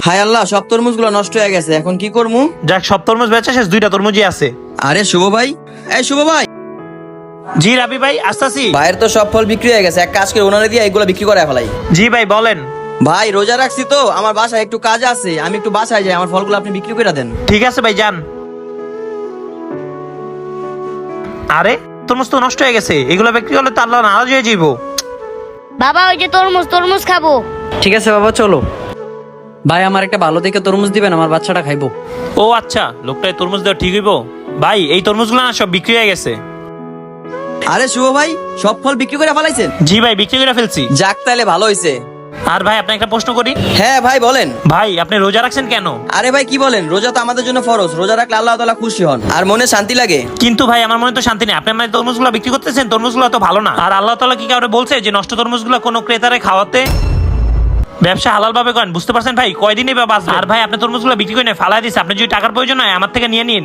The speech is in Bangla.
হায় আল্লাহ, সব তরমুজ গুলো নষ্ট হয়ে গেছে, এখন কি করবো? যাক, সব তরমুজ বেচা শেষ, 2টা তরমুজই আছে। আরে শুভ ভাই, এই শুভ ভাই। জি রাবি ভাই, আসতাছি। ভাইয়ের তো সব ফল বিক্রি হয়ে গেছে, এক কাজ করে ওনারে দিয়ে এগুলো বিক্রি করে ফেলাই। জি ভাই বলেন। ভাই রোজা রাখছি তো, আমার বাসায় একটু কাজ আছে, আমি একটু বাসায় যাই, আমার ফলগুলো আপনি বিক্রি করে দেন। ঠিক আছে ভাই, যান। আরে তরমুজ তো নষ্ট হয়ে গেছে, এগুলো বিক্রি হলে তো আল্লাহ নারাজ হয়ে যাইবো। বাবা ওই যে তরমুজ তরমুজ খাবো। ঠিক আছে বাবা, চলো। ভাই আমার একটা ভালো দেখে তরমুজ দিবেন, আমার বাচ্চাটা খাইবো। ও আচ্ছা, লোকটাই তরমুজ দেওয়া ঠিক হইব। ভাই এই তরমুজগুলো না সব বিক্রি হয়ে গেছে। আরে শুভ ভাই, সব ফল বিক্রি করে ফেলাইছেন? জি ভাই, বিক্রি করে ফেলছি। যাক তাহলে ভালো হয়েছে। আর ভাই আপনাকে একটা প্রশ্ন করি। হ্যাঁ ভাই বলেন। ভাই আপনি রোজা রাখছেন কেন? আরে ভাই কি বলেন, রোজা তো আমাদের জন্য ফরজ, রোজা রাখলে আল্লাহ তাআলা খুশি হন আর মনে শান্তি লাগে। কিন্তু ভাই আমার মনে তো শান্তি নেই, আপনি মানে তরমুজগুলো বিক্রি করতেছেন, তরমুজগুলো তো ভালো না। আর আল্লাহ তাআলা কি কাউরে বলছে যে নষ্ট তরমুজগুলো কোনো ক্রেতারে খাওয়াতে? ব্যবসা হালাল ভাবে করেন, বুঝতে পারছেন ভাই? কয়দিনই বা বাঁচবে। আর ভাই আপনি তরমুজগুলো বিক্রি করে ফালাই দিচ্ছে, আপনি যদি টাকার প্রয়োজন হয় আমার থেকে নিয়ে নিন।